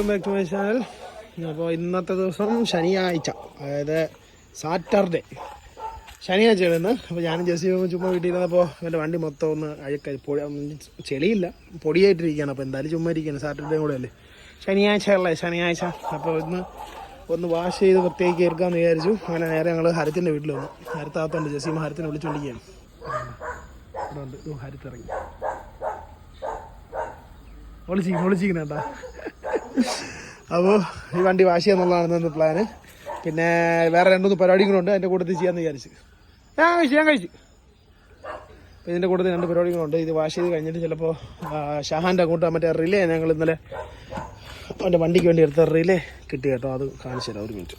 Welcome back to my channel. അപ്പോൾ ഇന്നത്തെ ദിവസം ശനിയാഴ്ച, അതായത് സാറ്റർഡേ ശനിയാഴ്ചയായിരുന്നു. അപ്പോൾ ഞാനും ജെസ്സി ചുമ്മാ വീട്ടിലിരുന്നപ്പോൾ എൻ്റെ വണ്ടി മൊത്തം ഒന്ന് ചെളിയില്ല, പൊടിയായിട്ടിരിക്കുകയാണ്. അപ്പോൾ എന്തായാലും ചുമ്മാ ഇരിക്കുകയാണ്, സാറ്റർഡേ കൂടെ അല്ലേ, ശനിയാഴ്ച. അപ്പോൾ ഒന്ന് വാഷ് ചെയ്ത് വൃത്തിയാക്കി എടുക്കാമെന്ന് വിചാരിച്ചു. അങ്ങനെ നേരെ ഞങ്ങൾ ഹരത്തിൻ്റെ വീട്ടിൽ വന്നു. ഹരത്താകത്തുണ്ട്, ജെസ്സിമ ഹരത്തിനെ വിളിച്ചുകൊണ്ടിരിക്കുകയാണ്. ഇവിടെ ഉണ്ട്, ഹരത്തിറങ്ങി വിളിച്ചിരിക്കണേട്ടാ. അപ്പോൾ ഈ വണ്ടി വാഷ് ചെയ്യാന്നുള്ളതാണ് എൻ്റെ പ്ലാന്. പിന്നെ വേറെ 2-3 പരിപാടികളുണ്ട്, അതിൻ്റെ കൂട്ടത്തിൽ ചെയ്യാമെന്ന് വിചാരിച്ച് ഞാൻ കഴിച്ചു. അപ്പോൾ ഇതിൻ്റെ കൂട്ടത്തിൽ 2 പരിപാടികളുണ്ട്. ഇത് വാഷ് ചെയ്ത് കഴിഞ്ഞിട്ട് ചിലപ്പോൾ ഷഹാൻ്റെ അങ്ങോട്ട് മറ്റേ റിലേ ഞങ്ങൾ ഇന്നലെ അവൻ്റെ വണ്ടിക്ക് വേണ്ടി എടുത്ത റിലേ കിട്ടി കേട്ടോ, അത് കാണിച്ചു തരാം, 1 മിനിറ്റ്.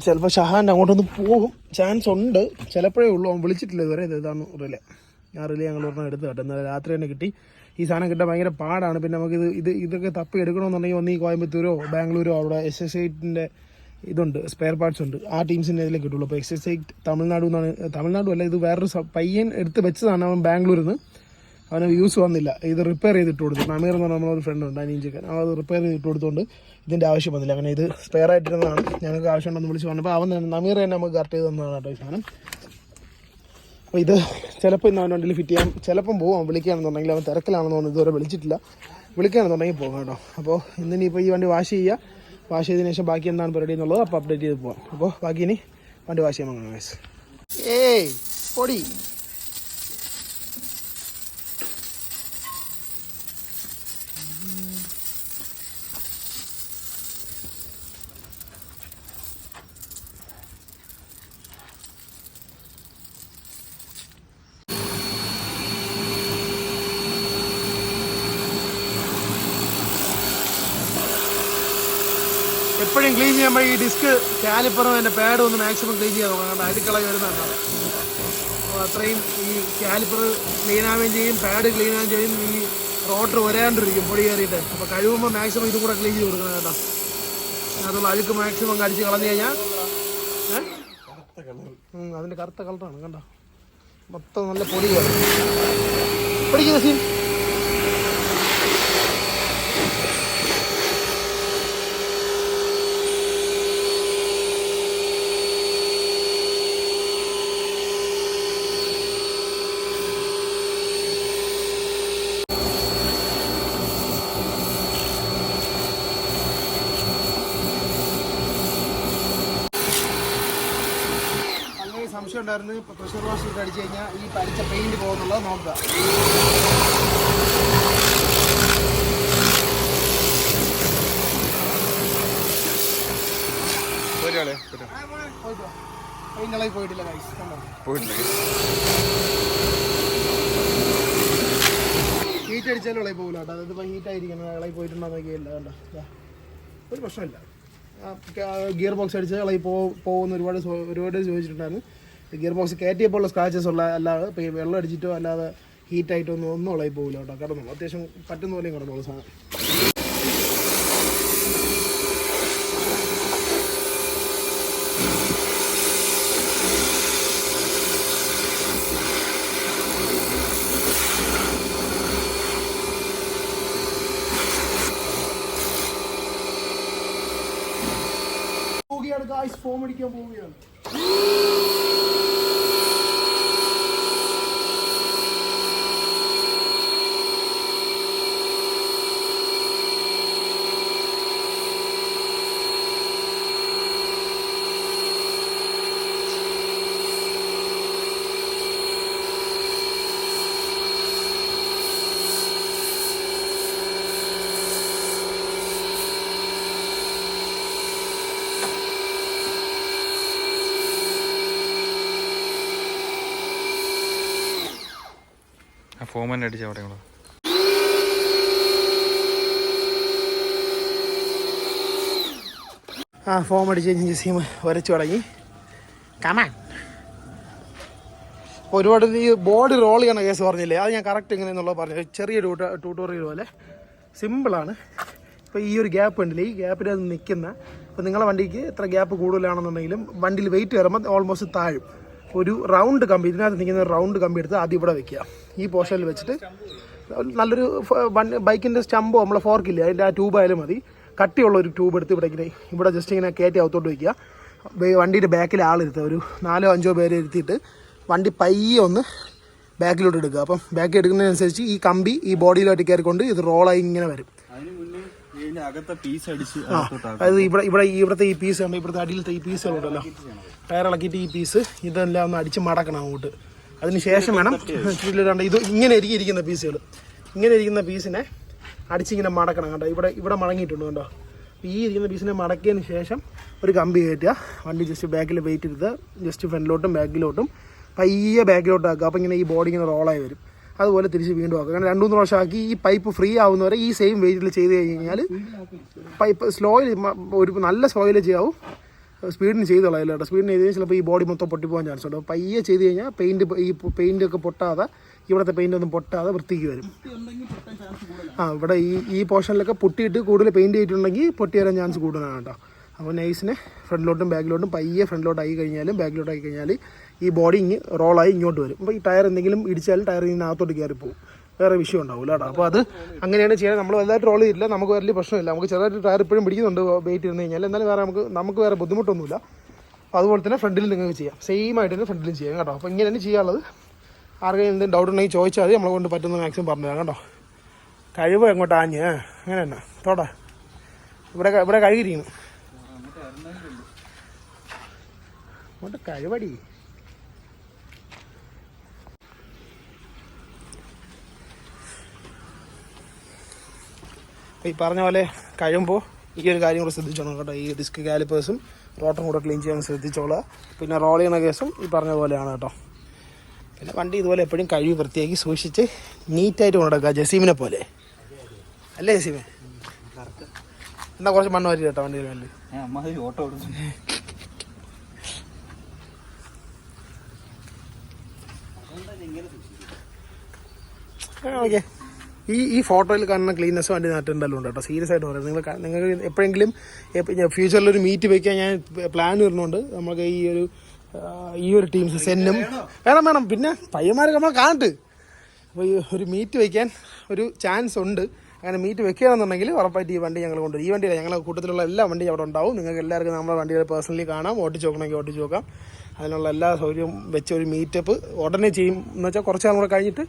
ചിലപ്പോൾ ഷഹാൻ്റെ അങ്ങോട്ടൊന്ന് പോകും, ചാൻസ് ഉണ്ട്, ചിലപ്പോഴേ ഉള്ളൂ. അവൻ വിളിച്ചിട്ടില്ല ഇതുവരെ. ഇതാണ് റിലേ. ആ റിലേ ഞങ്ങൾ ഒരെണ്ണം എടുത്ത് കേട്ടോ, ഇന്നലെ രാത്രി തന്നെ കിട്ടി. ഈ സാധനം കിട്ടാൻ ഭയങ്കര പാടാണ്. പിന്നെ നമുക്ക് ഇതൊക്കെ തപ്പി എടുക്കണമെന്നുണ്ടെങ്കിൽ ഒന്ന് ഈ കോയമ്പത്തൂരോ ബാംഗ്ലൂരോ അവിടെ SS8-ൻ്റെ ഇതുണ്ട്, സ്പെയർ പാർട്സ് ഉണ്ട്, ആ ടീംസിൻ്റെ ഇതിലേ കിട്ടുള്ളൂ. അപ്പോൾ SS8 തമിഴ്നാടും അല്ല, ഇത് വേറൊരു പയ്യൻ എടുത്ത് വെച്ചതാണ്. അവൻ ബാംഗ്ലൂരിൽ നിന്ന്, അവന് യൂസ് വന്നില്ല. ഇത് റിപ്പയർ ചെയ്തിട്ട് കൊടുത്തു. നമീർ എന്ന് പറഞ്ഞാൽ നമ്മളൊരു ഫ്രണ്ട് ഉണ്ട്, അനീഞ്ചക്കൻ, അത് റിപ്പയർ ചെയ്തിട്ട് കൊടുത്തുകൊണ്ട് ഇതിൻ്റെ ആവശ്യം വന്നില്ല. അങ്ങനെ ഇത് സ്പെയർ ആയിട്ടിരുന്നതാണ്, ഞങ്ങൾക്ക് ആവശ്യമുണ്ടെന്ന് വിളിച്ച് പറഞ്ഞപ്പോൾ അവൻ നമീർ തന്നെ നമുക്ക് കറക്റ്റ് ചെയ്ത് തന്നതാണ് കേട്ടോ ഈ സാധനം. അപ്പോൾ ഇത് ചിലപ്പോൾ ഇന്ന് അവൻ വണ്ടിയിൽ ഫിറ്റ് ചെയ്യാം, ചിലപ്പം പോകാം. വിളിക്കുകയാണെന്നുണ്ടെങ്കിൽ അവൻ തിരക്കിലാണെന്ന് തോന്നുന്നു, ഇതുവരെ വിളിച്ചിട്ടില്ല. വിളിക്കുകയാണെന്നുണ്ടെങ്കിൽ പോകാം കേട്ടോ. അപ്പോൾ ഇന്നിപ്പോൾ ഈ വണ്ടി വാഷ് ചെയ്യുക, വാഷ് ചെയ്തതിന് ശേഷം ബാക്കി എന്താണ് പരിപാടി എന്നുള്ളത് അപ്പോൾ അപ്ഡേറ്റ് ചെയ്ത് പോകാം. അപ്പോൾ ബാക്കി ഇനി വണ്ടി വാഷ് ചെയ്യാൻ വാങ്ങാം ഗൈസ്. പൊടി എപ്പോഴും ക്ലീൻ ചെയ്യുമ്പോൾ ഈ ഡിസ്ക് കാലിപ്പറും അതിൻ്റെ പാഡും ഒന്ന് മാക്സിമം ക്ലീൻ ചെയ്യാൻ നോക്കാം, കാരണം അടിക്കള വരുന്നുണ്ടാവും. അപ്പോൾ അത്രയും ഈ കാലിപ്പർ ക്ലീൻ ആവുകയും ചെയ്യും, പാഡ് ക്ലീൻ ആവുകയും ചെയ്യും, ഈ റോട്ടർ ഒരേണ്ടിരിക്കും പൊടി കയറിയിട്ട്. അപ്പോൾ കഴിയുമ്പോൾ മാക്സിമം ഇതും കൂടെ ക്ലീൻ ചെയ്ത് കൊടുക്കണം കേട്ടോ. അതുള്ള അഴുക്ക് മാക്സിമം അടിച്ച് കളഞ്ഞു കഴിഞ്ഞാൽ അതിൻ്റെ കറുത്ത കളറാണ് കണ്ടോ, മൊത്തം നല്ല പൊടി കയറും. പൊടിക്കുന്ന സീൻ സംശയം ഉണ്ടായിരുന്നു. ഇപ്പോൾ പ്രഷർ വാഷ് ഇട്ട് അടിച്ചു കഴിഞ്ഞാൽ ഈ പരിച്ച പെയിൻറ്റ് പോകുന്നുള്ളത് നോക്കുക. പെയിൻ്റ് ഇളകി പോയിട്ടില്ല ഗൈസ്, പോയിട്ടില്ല. ഹീറ്റ് അടിച്ചാലും ഇളകി പോകില്ല കേട്ടോ. അതിപ്പോൾ ഹീറ്റായിരിക്കണം, ഇളകി പോയിട്ടുണ്ടോ നോക്കിയില്ല കണ്ടോ, ഒരു പ്രശ്നമില്ല. ഗിയർ ബോക്സ് അടിച്ചാൽ ഇളകി പോകുന്ന ഒരുപാട് ചോദിച്ചിട്ടുണ്ടായിരുന്നു. ഗിയർ ബോക്സ് കയറ്റിയപ്പോൾ ഉള്ള സ്ക്രാച്ചസ് ഉള്ള, അല്ലാതെ ഇപ്പോൾ ഈ വെള്ളം അടിച്ചിട്ടോ അല്ലാതെ ഹീറ്റായിട്ടോ ഒന്നും ഇളകി പോകില്ല കേട്ടോ. കിടന്നു അത്യാവശ്യം പറ്റുന്ന പോലെയും കിടന്നോളൂ സാധനം. ഫോം അടിക്കാൻ പോവുകയാണ്. ഫോം തന്നെ അടിച്ച അവിടെ ഫോം അടിച്ച് ജെസ്സി വരച്ചു തുടങ്ങി. കമാൻ ഒരുപാട് ഈ ബോഡി റോൾ ചെയ്യണ കേസ് പറഞ്ഞില്ലേ, അത് ഞാൻ കറക്റ്റ് എങ്ങനെയെന്നുള്ളത് പറഞ്ഞു. ചെറിയ ട്യൂട്ടോറിയൽ പോലെ സിമ്പിളാണ്. ഇപ്പോൾ ഈ ഒരു ഗ്യാപ്പ് ഉണ്ടല്ലേ, ഈ ഗ്യാപ്പിൽ അത് നിൽക്കുന്ന, ഇപ്പോൾ നിങ്ങളുടെ വണ്ടിക്ക് എത്ര ഗ്യാപ്പ് കൂടുതലാണെന്നുണ്ടെങ്കിലും വണ്ടിയിൽ വെയിറ്റ് കയറുമ്പോൾ ഓൾമോസ്റ്റ് താഴും. ഒരു റൗണ്ട് കമ്പി, ഇതിനകത്ത് നിൽക്കുന്ന റൗണ്ട് കമ്പി എടുത്ത് ആദ്യം ഇവിടെ വെക്കുക. ഈ പോർഷനിൽ വെച്ചിട്ട് നല്ലൊരു ബൈക്കിൻ്റെ സ്റ്റമ്പോ നമ്മളെ ഫോർക്കില്ലേ അതിൻ്റെ ആ ട്യൂബായാലും മതി, കട്ടിയുള്ള ഒരു ട്യൂബ് എടുത്ത് ഇവിടെ ജസ്റ്റ് ഇങ്ങനെ കയറ്റി അകത്തോട്ട് വയ്ക്കുക. വണ്ടിയുടെ ബാക്കിൽ ആളിരുത്തുക, ഒരു 4-5 പേര് ഇരുത്തിയിട്ട് വണ്ടി പയ്യെ ഒന്ന് ബാക്കിലോട്ട് എടുക്കുക. അപ്പം ബാക്ക് എടുക്കുന്നതിനനുസരിച്ച് ഈ കമ്പി ഈ ബോഡിയിലോട്ട് കയറിക്കൊണ്ട് ഇത് റോളായി ഇങ്ങനെ വരും. അതായത് ഇവിടുത്തെ ഈ പീസ് കണ്ടോ, ഇവിടുത്തെ അടിയിലത്തെ ഈ പീസുകളുണ്ടല്ലോ, ടയറിളക്കിയിട്ട് ഈ പീസ് ഇതെല്ലാം ഒന്ന് അടിച്ച് മടക്കണം അങ്ങോട്ട്. അതിന് ശേഷം വേണം ഇത് ഇങ്ങനെ ഇരിക്കുന്ന പീസുകൾ, ഇങ്ങനെ ഇരിക്കുന്ന പീസിനെ അടിച്ചിങ്ങനെ മടക്കണം കേട്ടോ. ഇവിടെ മടങ്ങിയിട്ടുണ്ട് കേട്ടോ. ഈ ഇരിക്കുന്ന പീസിനെ മടക്കിയതിന് ശേഷം ഒരു കമ്പി കയറ്റുക, വണ്ടി ജസ്റ്റ് ബാക്കിൽ വെയിറ്റ് എടുത്ത് ജസ്റ്റ് ഫ്രണ്ടിലോട്ടും ബാക്കിലോട്ടും പയ്യെ ബാക്കിലോട്ടാക്കുക. അപ്പോൾ ഇങ്ങനെ ഈ ബോഡി ഇങ്ങനെ റോളായി വരും. അതുപോലെ തിരിച്ച് വീണ്ടും ആക്കുക. കാരണം 2-3 പ്രാവശ്യം ആക്കി ഈ പൈപ്പ് ഫ്രീ ആവുന്നവരെ ഈ സെയിം വെയിറ്റിൽ ചെയ്ത് കഴിഞ്ഞാൽ പൈപ്പ് സ്ലോയിൽ ഒരു നല്ല സ്ലോയിൽ ചെയ്യാവും, സ്പീഡിന് ചെയ്ത് കളയില്ല കേട്ടോ. സ്പീഡിന് ചെയ്ത് കഴിഞ്ഞാൽ ചിലപ്പോൾ ഈ ബോഡി മൊത്തം പൊട്ടിപ്പോകാൻ ചാൻസ് ഉണ്ട്. പയ്യെ ചെയ്ത് കഴിഞ്ഞാൽ പെയിൻ്റൊക്കെ പൊട്ടാതെ, ഇവിടുത്തെ പെയിൻ്റൊന്നും പൊട്ടാതെ വൃത്തിക്ക് വരും. ഇവിടെ ഈ പോർഷനിലൊക്കെ പൊട്ടിയിട്ട് കൂടുതൽ പെയിൻറ്റ് ചെയ്തിട്ടുണ്ടെങ്കിൽ പൊട്ടി വരാൻ ചാൻസ് കൂടുതലാണ് കേട്ടോ. അപ്പോൾ നൈസിനെ ഫ്രണ്ടിലോട്ടും ബാക്കിലോട്ടും പയ്യെ ഫ്രണ്ടിലോട്ടായി കഴിഞ്ഞാലും ബാക്കിലോട്ടായി കഴിഞ്ഞാൽ ഈ ബോഡി റോളായി ഇങ്ങോട്ട് വരും. അപ്പോൾ ഈ ടയർ എന്തെങ്കിലും ഇടിച്ചാലും ടയർ ഇതിനകത്തോട്ട് കയറിപ്പോവും, വേറെ വിഷയം ഉണ്ടാവില്ല കേട്ടോ. അപ്പോൾ അത് അങ്ങനെയാണ് ചെയ്യാൻ. നമ്മൾ വലുതായിട്ട് റോൾ ചെയ്തില്ല, നമുക്ക് വലിയ പ്രശ്നമില്ല. നമുക്ക് ചെറുതായിട്ട് ടയർ ഇപ്പോഴും പിടിക്കുന്നുണ്ട് വെയിറ്റ് ഇരുന്ന് കഴിഞ്ഞാൽ, എന്നാലും വേറെ നമുക്ക് വേറെ ബുദ്ധിമുട്ടൊന്നുമില്ല. അപ്പോൾ അതുപോലെ തന്നെ ഫ്രണ്ടിൽ നിങ്ങൾക്ക് ചെയ്യാം, സെയിം ആയിട്ട് തന്നെ ഫ്രണ്ടിലും ചെയ്യാം കേട്ടോ. അപ്പോൾ ഇങ്ങനെയാണ് ചെയ്യാനുള്ളത്. ആർക്കെങ്കിലും എന്തെങ്കിലും ഡൗട്ട് ഉണ്ടെങ്കിൽ ചോദിച്ചാൽ മതി, നമ്മളെ കൊണ്ട് പറ്റുന്ന മാക്സിമം പറഞ്ഞുതരാം കേട്ടോ. കഴിവ് എങ്ങോട്ട് ആഞ്ഞ് അങ്ങനെ തന്നെ തോട്ടെ, ഇവിടെ കഴുകിയിരിക്കുന്നു അങ്ങോട്ട് കഴിവടി. ഈ പറഞ്ഞ പോലെ കഴിയുമ്പോൾ ഈ ഒരു കാര്യം കൂടെ ശ്രദ്ധിച്ചോളാം കേട്ടോ. ഈ ഡിസ്ക് കാലിപ്പേഴ്സും റോട്ടറും കൂടെ ക്ലീൻ ചെയ്യാൻ ശ്രദ്ധിച്ചോളാം. പിന്നെ റോൾ ചെയ്യുന്ന കേസും ഈ പറഞ്ഞ പോലെയാണ് കേട്ടോ. പിന്നെ വണ്ടി ഇതുപോലെ എപ്പോഴും കഴുകി വൃത്തിയാക്കി സൂക്ഷിച്ച് നീറ്റായിട്ട് കൊണ്ടുനടക്കുക, ജസീമിനെ പോലെ അല്ലേ ജസീമേ? എന്നാൽ കുറച്ച് മണ്ണ് വരി കേട്ടോ വണ്ടിയിൽ മേലിൽ. Auto okay. ഈ ഫോട്ടോയിൽ കാണുന്ന ക്ലീനസ് വണ്ടി നാട്ടിലുണ്ടല്ലോ ഉണ്ട് കേട്ടോ. സീരിയസ് ആയിട്ട് പറയാം. നിങ്ങൾക്ക് എപ്പോഴെങ്കിലും ഫ്യൂച്ചറിലൊരു മീറ്റ് വയ്ക്കാൻ ഞാൻ പ്ലാൻ വരുന്നുണ്ട്. നമുക്ക് ഈ ഒരു ടീംസ് സെന്നും വേണം. പിന്നെ പയ്യന്മാരൊക്കെ നമ്മൾ കാണട്ട്. അപ്പോൾ ഈ ഒരു മീറ്റ് വയ്ക്കാൻ ഒരു ചാൻസ് ഉണ്ട്. അങ്ങനെ മീറ്റ് വെക്കുകയാണെന്നുണ്ടെങ്കിൽ ഉറപ്പായിട്ട് ഈ വണ്ടി ഞങ്ങൾ കൊണ്ടുവരും. ഈ വണ്ടിയില്ല, ഞങ്ങളുടെ കൂട്ടത്തിലുള്ള എല്ലാ വണ്ടിയും അവിടെ ഉണ്ടാവും. നിങ്ങൾക്ക് എല്ലാവർക്കും നമ്മുടെ വണ്ടികൾ പേഴ്സണലി കാണാം, ഓട്ടിച്ച് നോക്കണമെങ്കിൽ ഓട്ടിച്ച് നോക്കാം. അതിനുള്ള എല്ലാ സൗകര്യവും വെച്ച ഒരു മീറ്റപ്പ് ഉടനെ ചെയ്യും. എന്ന് വെച്ചാൽ കുറച്ച് നാളും കൂടെ കഴിഞ്ഞിട്ട്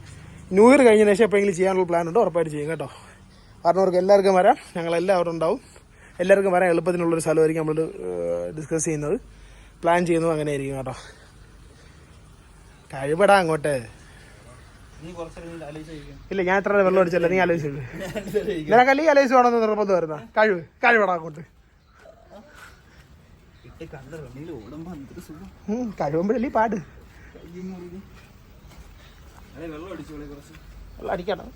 ന്യൂ ഇയർ കഴിഞ്ഞതിന് ശേഷം എപ്പോഴെങ്കിലും ചെയ്യാനുള്ള പ്ലാൻ ഉണ്ട്, ഉറപ്പായിട്ട് ചെയ്യും കേട്ടോ. പറഞ്ഞവർക്ക് എല്ലാവർക്കും വരാം, ഞങ്ങളെല്ലാവരും ഉണ്ടാവും. എല്ലാവർക്കും വരാൻ എളുപ്പത്തിനുള്ളൊരു സ്ഥലമായിരിക്കും നമ്മൾ ഡിസ്കസ് ചെയ്യുന്നത്, പ്ലാൻ ചെയ്യുന്നത് അങ്ങനെ ആയിരിക്കും കേട്ടോ. കഴിവടാ അങ്ങോട്ട്. ഇല്ല, ഞാൻ എത്ര വെള്ളം അടിച്ചല്ല, നീ ആലോചിച്ചത്. നിനക്കല്ലേ ആലോചിച്ച് വേണമെന്ന് നിർബന്ധം വരുന്ന കഴിവടാ അങ്ങോട്ട്. കഴിവുമ്പോഴല്ലേ പാട്. വെള്ളം അടിക്കണം.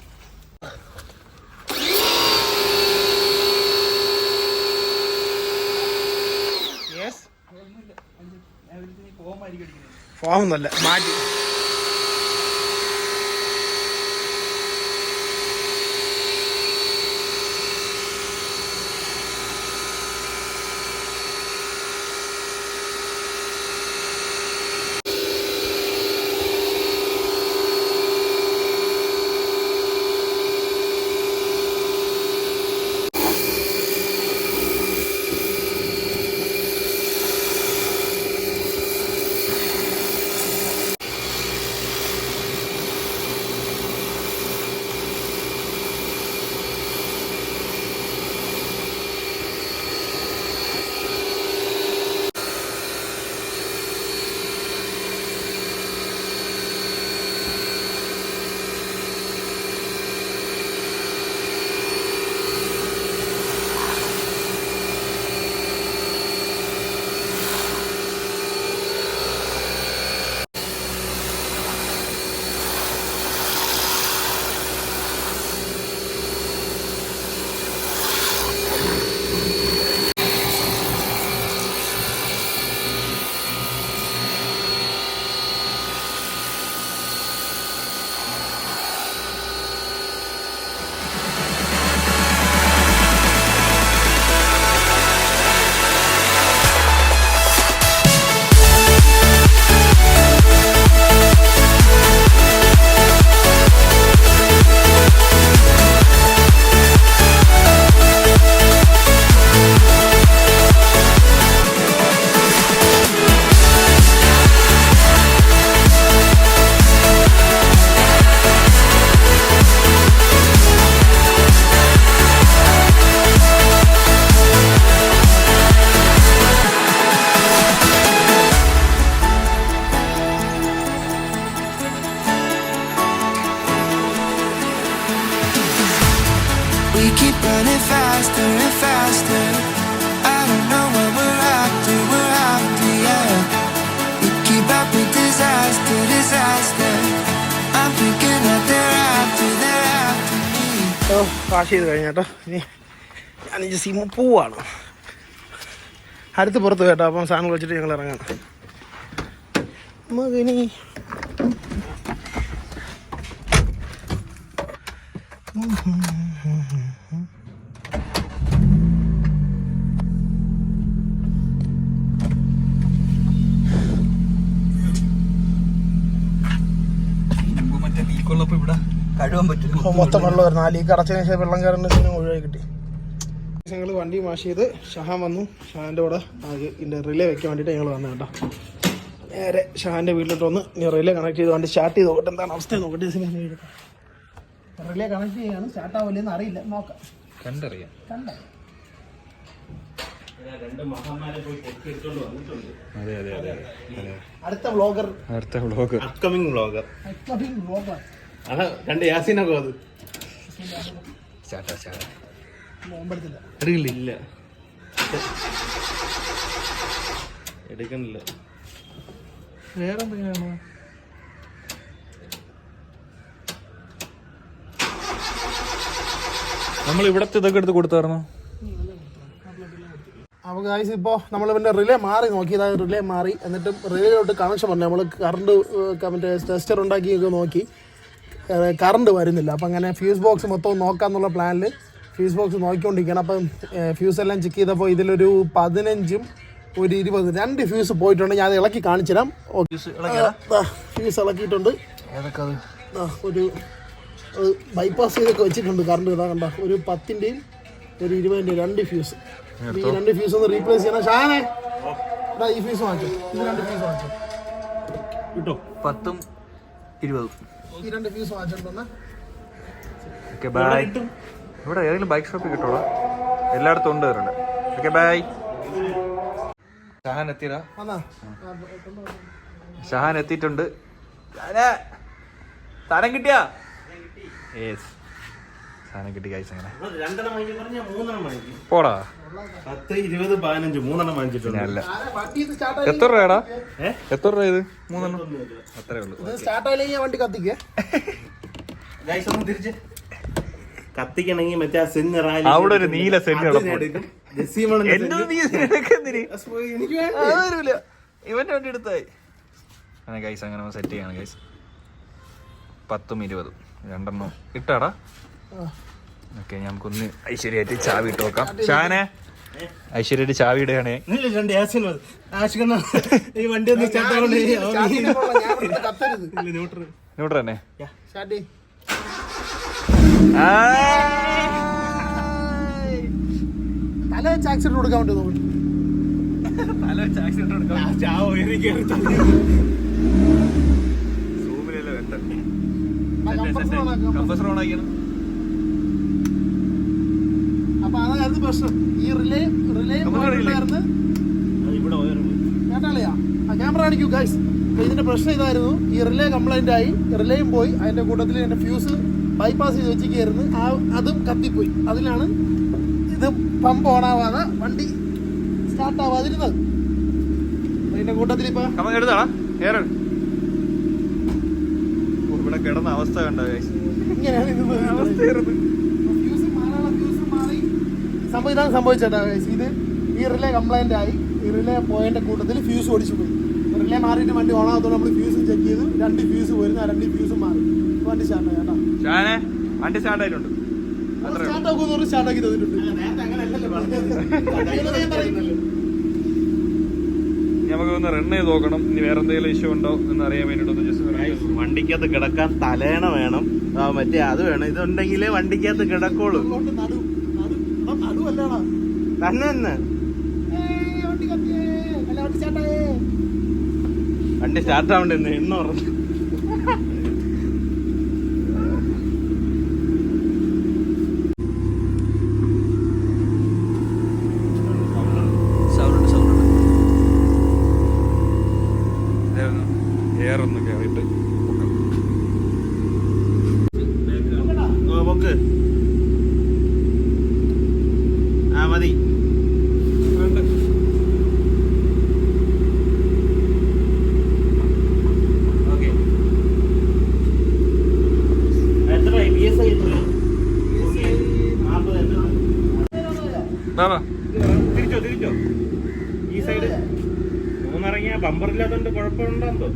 ഫോമൊന്നുമല്ല, മാറ്റി. വാഷ് ചെയ്ത് കഴിഞ്ഞാട്ടോ. ഇനി ഞാനിത് സിമ്മ് പോവാണ്. അടുത്ത് പുറത്ത് കേട്ടോ. അപ്പം സാധനം വെച്ചിട്ട് ഞങ്ങൾ ഇറങ്ങാം. മകനി ഇവിടെ കഴുകാൻ പറ്റും. മൊത്തം വെള്ളം വരുന്നു. ആ ലീക്ക് അടച്ചതിന് ശേഷം വെള്ളം കയറുന്ന ഒഴിവായി കിട്ടി. ഞങ്ങൾ വണ്ടി വാഷ് ചെയ്ത് ഷഹാൻ വന്നു. ഷഹാൻ്റെ കൂടെ ഇതിൻ്റെ റിലേ വെക്കാൻ വേണ്ടിയിട്ട് ഞങ്ങൾ വന്നു കേട്ടോ. നേരെ ഷഹാൻ്റെ വീട്ടിലോട്ട് വന്ന് ഇനി റിലേ കണക്ട് ചെയ്ത് വണ്ടി സ്റ്റാർട്ട് ചെയ്ത് നോക്കട്ടെ. എന്താണ് അവസ്ഥ നോക്കട്ടെ. റിലേ കണക്ട് ചെയ്യാണ്. സ്റ്റാർട്ട് ആവില്ലെന്ന് അറിയില്ല. നോക്കാം. കണ്ടറിയാം. അടുത്ത വ്ളോഗർ അപ്കമിങ് വ്ളോഗർ അതാ 2 യാസീനൊക്കെ അത് ഇല്ല എടുക്കണില്ല. വേറെന്തെങ്കിലും നമ്മൾ ഇവിടത്തെ ഇതൊക്കെ എടുത്ത് കൊടുത്തായിരുന്നു. അപ്പോൾ ഗൈസ് ഇപ്പോൾ നമ്മൾ പിന്നെ റിലേ മാറി നോക്കി. അതായത് റിലേ മാറി എന്നിട്ടും റിലേയിലോട്ട് കണക്ഷൻ പറഞ്ഞു. നമ്മൾ കറണ്ട് മറ്റേ ടെസ്റ്റർ ഉണ്ടാക്കിയൊക്കെ നോക്കി. കറണ്ട് വരുന്നില്ല. അപ്പം അങ്ങനെ ഫ്യൂസ് ബോക്സ് മൊത്തം നോക്കാമെന്നുള്ള പ്ലാനിൽ ഫ്യൂസ് ബോക്സ് നോക്കിക്കൊണ്ടിരിക്കുകയാണ്. അപ്പം ഫ്യൂസ് എല്ലാം ചെക്ക് ചെയ്തപ്പോൾ ഇതിലൊരു 15ഉം ഒരു 20 2 ഫ്യൂസ് പോയിട്ടുണ്ട്. ഞാൻ അത് ഇളക്കി കാണിച്ചു തരാം. ഫ്യൂസ് ഇളക്കിയിട്ടുണ്ട്. ഒരു ബൈപ്പാസ് ചെയ്തൊക്കെ വെച്ചിട്ടുണ്ട്. കറണ്ട് ഇതാ കണ്ട. ഒരു 10ൻ്റെയും ഒരു 20ൻ്റെയും 2 ഫ്യൂസ്. ഈ 2 ഫ്യൂസ് ഒന്ന് റീപ്ലേസ് ചെയ്യണം. ഷാനെ ഈ ഫ്യൂസ് വാങ്ങിച്ചോ. ഇത് 2 ഫ്യൂസ് വാങ്ങിച്ചോ കിട്ടോ. 10ഉം 20ഉം ഈ 2 ഫ്യൂസ് വാങ്ങിച്ചിട്ടുണ്ടെന്ന്. Okay bye. ഇവിടെ ഏതെങ്കിലും ബൈക്ക് ഷോപ്പിൽ കിട്ടോളൂ. എല്ലായിടത്തും ഉണ്ട് വരുന്നുണ്ട്. Okay bye. ഷഹാൻ എത്തിയടാ. ഷഹാൻ എത്തിയിട്ടുണ്ട്. സാധനം കിട്ടിയാ? യെസ്, സാധനം കിട്ടി. ഗൈസ് അങ്ങനെ 2 വാങ്ങിക്കാൻ പറഞ്ഞാൽ 3 വാങ്ങിക്കും. പോടാ. 10, 20, 15 3 വാങ്ങിച്ചിട്ടുണ്ട്. അല്ല, എത്ര രൂപടാ? എത്ര രൂപ ഇത്? 3 അത്രേ ഉള്ളൂ. സ്റ്റാർട്ട് ആയില്ലെങ്കിൽ വണ്ടി കത്തിക്കേ. ഗൈസ് ഒന്ന് തിരിച്ച് കത്തിക്കണമെങ്കിൽ മറ്റേ അവിടെ ഒരു നീല സെന്റ് ഇവന്റെ വണ്ടി എടുത്തായി. അങ്ങനെ ഗൈസ് അങ്ങനെ സെറ്റ് ചെയ്യാണ് ഗൈസ്. 10ഉം 20ഉം 2 ഇട്ടാടാ. ഓക്കെ, നമുക്കൊന്ന് ഐശ്വര്യമായിട്ട് ചാവി ഇട്ട് നോക്കാം. ഷാനെ ഐശ്വര്യമായിട്ട് ചാവി ഇടുകയാണേ. ഈ വണ്ടി ഒന്ന് ന്യൂട്രൽ തന്നെ. തല വെച്ച് ആക്സിഡന്റ് കൊടുക്കാൻ വേണ്ടി നോക്കി. തല വെച്ച് ആക്സിഡന്റ് കൊടുക്കാം. സൂമിലല്ലേ വെട്ടം. കംപ്രസർ ഓൺ ആക്കിയാണ്. അപ്പൊ അതായിരുന്നു പ്രശ്നം. ഈ റിലേ കേട്ടാളിയാ ക്യാമറ കാണിക്കൂ ഗൈസ്. അപ്പൊ ഇതിന്റെ പ്രശ്നം ഇതായിരുന്നു. ഈ റിലേ കംപ്ലൈന്റ് ആയി. റിലേയും പോയി. അതിന്റെ കൂട്ടത്തിൽ എന്റെ ഫ്യൂസ് ബൈപ്പാസ് ചെയ്ത് വെച്ചിരിക്കുന്നു. അതും കത്തിപ്പോയി. അതിലാണ് ഇത് പമ്പ് ഓണാവാതെ വണ്ടി സ്റ്റാർട്ട് ആവാതിരുന്നത്. അതിന്റെ കൂട്ടത്തിൽ ഇപ്പൊ എടുത്താടാ. ഇവിടെ കിടന്ന അവസ്ഥ കണ്ടോ ഗൈസ്? ഇങ്ങനെയാണ് ഫ്യൂസ് മാറി സംഭവം. ഇതാണ് സംഭവിച്ചേട്ടാ ഗൈസ്. ഇത് ഈ റിലേ കംപ്ലൈന്റ് ആയി. ഈ റിലേ പോയതിന്റെ കൂട്ടത്തിൽ ഫ്യൂസ് ഓടിച്ചു പോയി. റിലേ മാറിയിട്ട് വണ്ടി ഓണാകത്തോടെ നമ്മൾ ഫ്യൂസ് ചെക്ക് ചെയ്ത് 2 ഫ്യൂസ് പോയിരുന്നു. ആ 2 ഫ്യൂസ് മാറി വണ്ടി സ്റ്റാർട്ട് ആയി കേട്ടോ. വണ്ടി സ്റ്റാർട്ട് ആയിട്ടുണ്ട്. സ്റ്റാർട്ടാക്കി തന്നിട്ടുണ്ട്. നമുക്ക് ഒന്ന് റൺ ചെയ്ത് നോക്കണം. ഇനി വേറെ എന്തെങ്കിലും ഇഷ്യൂ ഉണ്ടോ എന്ന് അറിയാൻ വേണ്ടിട്ടൊന്ന് ജസ്റ്റ്. വണ്ടിക്കകത്ത് കിടക്കാൻ തലേണ വേണം. മറ്റേ അത് വേണം. ഇതുണ്ടെങ്കിലേ വണ്ടിക്കകത്ത് കിടക്കുള്ളൂ. തന്നെ വണ്ടി സ്റ്റാർട്ട് ആവണ്ടേ? എണ്ണ പറഞ്ഞു. എയറൊന്ന് കയറിയിട്ട് മതി. ഓക്കെ തിരിച്ചോ ഈ സൈഡ് മൂന്നിറങ്ങിയ ബമ്പറില്ലാത്തോണ്ട് കുഴപ്പമുണ്ടോ.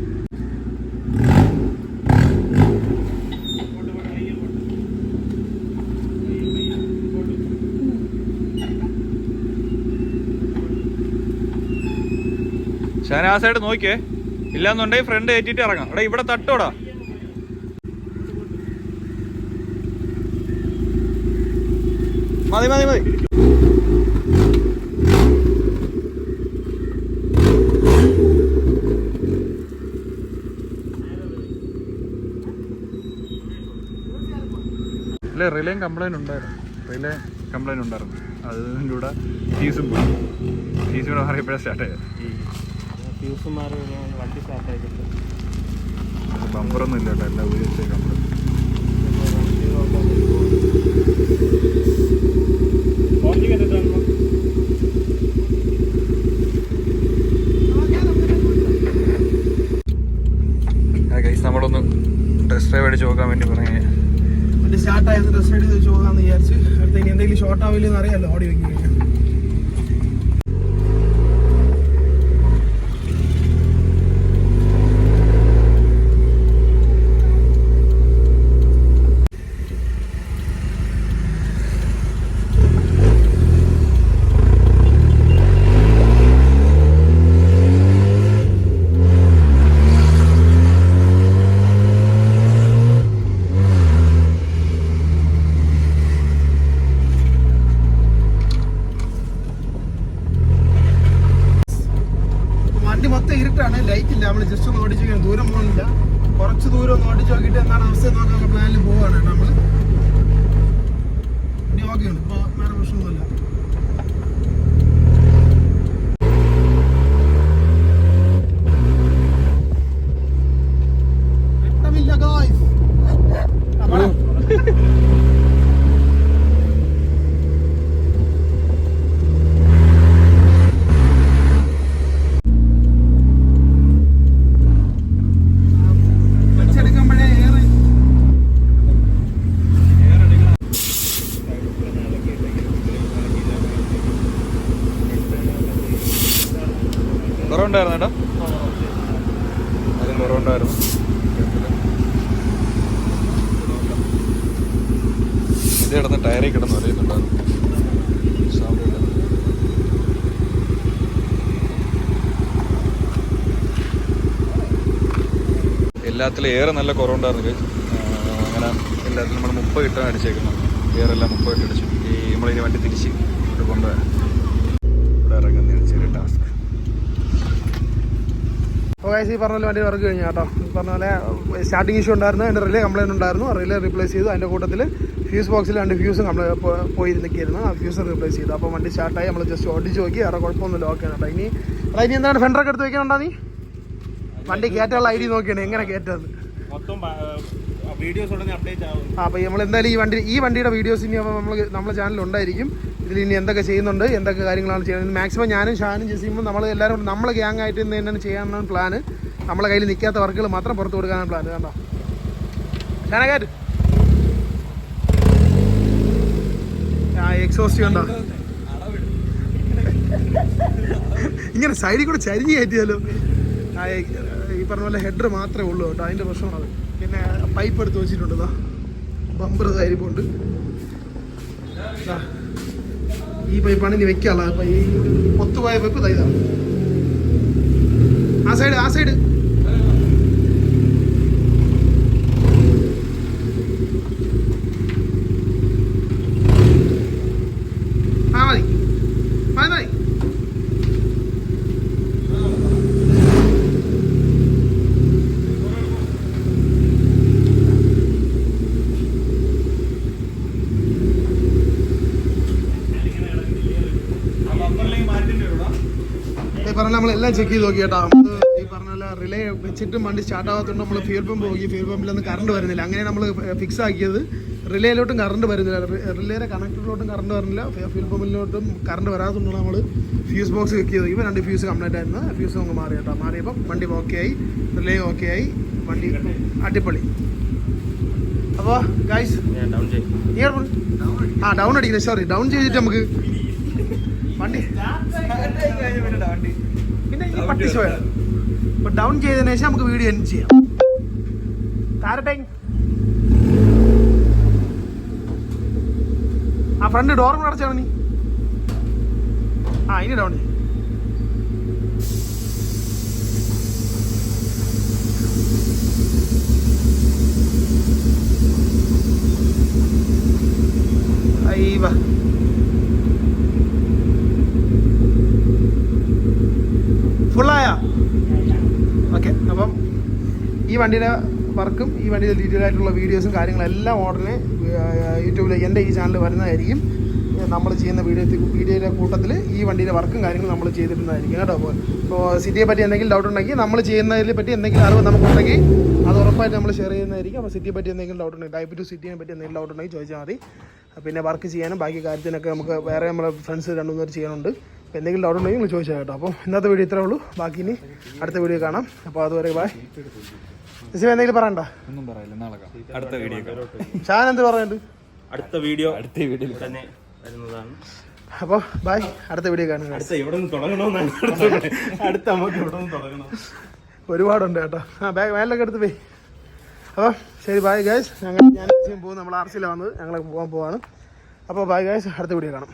ഷാൻ ആ സൈഡ് നോക്കിയേ, ഇല്ലാന്നുണ്ടെങ്കിൽ ഫ്രണ്ട് കയറ്റിട്ട് ഇറങ്ങാം. എടാ ഇവിടെ തട്ടോടാ. മതി മതി മതി. അല്ലേ റിലേ കംപ്ലൈൻറ്റ് ഉണ്ടായിരുന്നു. അതിൻ്റെ കൂടെ ഫീസും പോയി. ഫീസും കൂടെ മാറിയപ്പോഴേ സ്റ്റാർട്ട് ആയത്. ഫ്യൂസ് മാറി വണ്ടി സ്റ്റാർട്ട് ആയിട്ട് ബമ്പറൊന്നും ഇല്ല കേട്ടോ, എല്ലാം ഉപയോഗിച്ചേ കംപ്ലൈൻറ്റ്. നമ്മളൊന്ന് ടെസ്റ്റ് ഡ്രൈവ് അടിച്ച് നോക്കാൻ വേണ്ടി പറഞ്ഞു. വണ്ടി സ്റ്റാർട്ടായിരുന്നു, ടെസ്റ്റ് റൈഡ് ചെയ്ത് പോകാമെന്ന് വിചാരിച്ച്. അടുത്ത ഇനി എന്തെങ്കിലും ഷോർട്ട് ആവില്ലെന്ന് അറിയാമല്ലോ ഓടി വയ്ക്കുക. ലൈറ്റ് ഇല്ല, നമ്മൾ ജസ്റ്റ് ഒന്ന് ഓടിച്ച് ദൂരം പോകുന്നില്ല, കുറച്ച് ദൂരം ഒന്ന് ഓടിച്ച് നോക്കിയിട്ട് എന്താണ് അവസ്ഥ നോക്കാനുള്ള പ്ലാനിൽ പോവാണ് നമ്മൾ. ഇനി ഓക്കെയാണ്, ഇപ്പോൾ വേറെ പ്രശ്നമൊന്നുമില്ല. വെട്ടമില്ല ഗായ്സ്. കുറവുണ്ടായിരുന്നു കേട്ടോ, അതും കുറവുണ്ടായിരുന്നു. ഇത് കിടന്ന് ടയറിൽ കിടന്ന് അറിയുന്നുണ്ടായിരുന്നു. എല്ലാത്തിലും ഏറെ നല്ല കുറവുണ്ടായിരുന്നു. അങ്ങനെ എല്ലാത്തിലും നമ്മൾ 30 ഇട്ടാണ് അടിച്ചേക്കുന്നത്. ഏറെല്ലാം 30 ഇട്ട് അടിച്ചു. ഈ നമ്മളിനി വണ്ടി തിരിച്ച് ഇവിടെ കൊണ്ടുപോകാൻ ഇവിടെ ഇറങ്ങുന്നതാണ് ചെറിയ ടാസ്ക്. അപ്പോൾ ഈ പറഞ്ഞ പോലെ വണ്ടി വർക്ക് കഴിഞ്ഞു കേട്ടോ. പറഞ്ഞ പോലെ സ്റ്റാർട്ടിങ് ഇഷ്യൂ ഉണ്ടായിരുന്നു, അതിൻ്റെ റിലേ കംപ്ലൈൻറ്റ് ഉണ്ടായിരുന്നു. റിലേ റീപ്ലേസ് ചെയ്തു. അതിൻ്റെ കൂട്ടത്തിൽ ഫ്യൂസ് ബോക്സിൽ 2 ഫ്യൂസും പോയി നിൽക്കിയിരുന്നു. ആ ഫ്യൂസ് റീപ്ലേസ് ചെയ്തു. അപ്പോൾ വണ്ടി സ്റ്റാർട്ടായി. നമ്മൾ ജസ്റ്റ് ഓടിച്ച് നോക്കി, വേറെ കുഴപ്പമൊന്നുമില്ല, ഓക്കെ കേട്ടോ. ഇനി എന്താണ് ഫെൻഡറൊക്കെ എടുത്ത് വെക്കണുണ്ടോ നീ? വണ്ടി കയറ്റാനുള്ള ഐഡിയ നോക്കിയാണ് എങ്ങനെ കയറ്റാന്ന്. അപ്പോൾ നമ്മൾ എന്തായാലും ഈ വണ്ടിയുടെ വീഡിയോസ് ഇനി നമ്മളെ ചാനലിൽ ഉണ്ടായിരിക്കും. ഇതിൽ ഇനി എന്തൊക്കെ ചെയ്യുന്നുണ്ട്, എന്തൊക്കെ കാര്യങ്ങളാണ് ചെയ്യുന്നത്, മാക്സിമം ഞാനും ഷാനും ജസീമും നമ്മൾ എല്ലാവരും നമ്മളെ ഗ്യാങ് ആയിട്ട് ഇന്ന് തന്നെയാണ് ചെയ്യാനാണ് പ്ലാന്. നമ്മളെ കയ്യിൽ നിൽക്കാത്ത വർക്കുകൾ മാത്രം പുറത്ത് കൊടുക്കാനാണ് പ്ലാൻ. കണ്ടോ ഷാനക്കാർ എക്സോസ്റ്റ് കണ്ടോ, ഇങ്ങനെ സൈഡിൽ കൂടെ ചരിഞ്ഞ് കയറ്റിയാലോ. ഈ പറഞ്ഞ പോലെ ഹെഡർ മാത്രമേ ഉള്ളൂ കേട്ടോ, അതിൻ്റെ പ്രശ്നമാണ്. പിന്നെ പൈപ്പ് എടുത്ത് വെച്ചിട്ടുണ്ട്, ബമ്പർ തരിപ്പുണ്ട്. ഈ പൈപ്പാണ് ഇനി വെക്കാനുള്ളത്. അപ്പം ഈ പൊത്തുപോയ പൈപ്പ് ഇതാണ്. ആ സൈഡ് മതി. പറഞ്ഞാൽ നമ്മളെല്ലാം ചെക്ക് ചെയ്ത് നോക്കി കേട്ടോ. നമുക്ക് ഈ പറഞ്ഞ പോലെ റിലേ വെച്ചിട്ടും വണ്ടി സ്റ്റാർട്ട് ആകാത്തതുകൊണ്ട് നമ്മൾ ഫ്യൂൽ പമ്പ് പോയി, ഫ്യൂൽ പമ്പിലൊന്നും കറണ്ട് വരുന്നില്ല. അങ്ങനെ നമ്മൾ ഫിക്സ് ആക്കിയത് റിലേയിലോട്ടും കറണ്ട് വരുന്നില്ല, റിലേയുടെ കണക്ടറിലോട്ടും കറണ്ട് വരുന്നില്ല, ഫ്യൂൽ പമ്പിലോട്ടും കറണ്ട് വരാത്തതുകൊണ്ടാണ് നമ്മൾ ഫ്യൂസ് ബോക്സ് ചെക്ക് ചെയ്ത്. ഇപ്പം 2 ഫ്യൂസ് കംപ്ലൈൻറ്റ് ആയിരുന്നു. ഫ്യൂസ് നമുക്ക് മാറി കേട്ടോ. മാറിയപ്പം വണ്ടി ഓക്കെ ആയി, റിലേ ഓക്കെ ആയി, വണ്ടി അടിപൊളി. അപ്പോൾ ഗൈസ് ഡൗൺ അടിക്കുന്നത്, സോറി ഡൗൺ ചെയ്തിട്ട് നമുക്ക് വണ്ടി പിന്നെ ഈ പട്ടി ഷോ ഇപ്പൊ ഡൗൺ ചെയ്തതിനു ശേഷം നമുക്ക് വീഡിയോ എൻഡ് ചെയ്യാം. താരട്ടെ ആ ഫ്രണ്ട് ഡോറും അടച്ചാണ് നീ. ആ ഇനി ഡൗൺ ചെയ്യും. അയ്യവ ഫുള്ളായ ഓക്കെ. അപ്പം ഈ വണ്ടിയുടെ വർക്കും ഈ വണ്ടിയുടെ ഡീറ്റെയിൽ ആയിട്ടുള്ള വീഡിയോസും കാര്യങ്ങളെല്ലാം ഉടനെ യൂട്യൂബിൽ എൻ്റെ ഈ ചാനൽ വരുന്നതായിരിക്കും. നമ്മൾ ചെയ്യുന്ന വീഡിയോയുടെ കൂട്ടത്തിൽ ഈ വണ്ടിയുടെ വർക്കും കാര്യങ്ങളും നമ്മൾ ചെയ്തിട്ടുണ്ടായിരിക്കും കേട്ടോ. ഇപ്പോൾ സിറ്റിയെ പറ്റി എന്തെങ്കിലും ഡൗട്ട് ഉണ്ടെങ്കിൽ നമ്മൾ ചെയ്യുന്നതിനെ പറ്റി എന്തെങ്കിലും അറിവ് നമുക്കുണ്ടെങ്കിൽ അത് ഉറപ്പായിട്ട് നമ്മൾ ഷെയർ ചെയ്യുന്നതായിരിക്കും. അപ്പോൾ സിറ്റിയെ പറ്റി എന്തെങ്കിലും ഡൗട്ട് ഉണ്ടെങ്കിൽ ടൈപ്പ് 2 സിറ്റിയെ പറ്റി എന്തെങ്കിലും ഡൗട്ട് ഉണ്ടെങ്കിൽ ചോദിച്ചാൽ മതി. പിന്നെ വർക്ക് ചെയ്യാനും ബാക്കി കാര്യത്തിനൊക്കെ നമുക്ക് വേറെ നമ്മളെ ഫ്രണ്ട്സ് 2-3 പേര് ചെയ്യാനുണ്ട്. അപ്പോൾ എന്തെങ്കിലും ഡൗട്ട് ഉണ്ടെങ്കിൽ നിങ്ങൾ ചോദിച്ചാൽ കേട്ടോ. അപ്പോൾ ഇന്നത്തെ വീഡിയോ ഇത്രേ ഉള്ളൂ. ബാക്കി ഇനി അടുത്ത വീഡിയോ കാണാം. അപ്പോൾ അതുവരെ ബൈ. എന്തെങ്കിലും പറയണ്ട? ഒന്നും പറയില്ല, നാളെ കാണാം. അടുത്ത വീഡിയോ ഷാൻ എന്ത് പറയുന്നുണ്ട്? അടുത്ത വീഡിയോ തന്നെ വരുന്നതാണ്. അപ്പോൾ ബൈ, അടുത്ത വീഡിയോ കാണുക. അടുത്ത ഇവിടെ നിന്ന് തുടങ്ങണമെന്നാണ്. അടുത്ത നമുക്ക് ഇവിടെ നിന്ന് തുടങ്ങണം. ഒരുപാടുണ്ട് കേട്ടോ. ആ ബാഗ് മേലൊക്കെ എടുത്ത് പോയി. അപ്പോൾ ശരി ബൈ ഗൈസ്. ഞാൻ പോകും. നമ്മൾ RC യിലാണ് വന്നത്. ഞങ്ങൾ പോകാൻ പോവാണ്. അപ്പോൾ ബൈ ഗൈസ്, അടുത്ത വീഡിയോ കാണാം.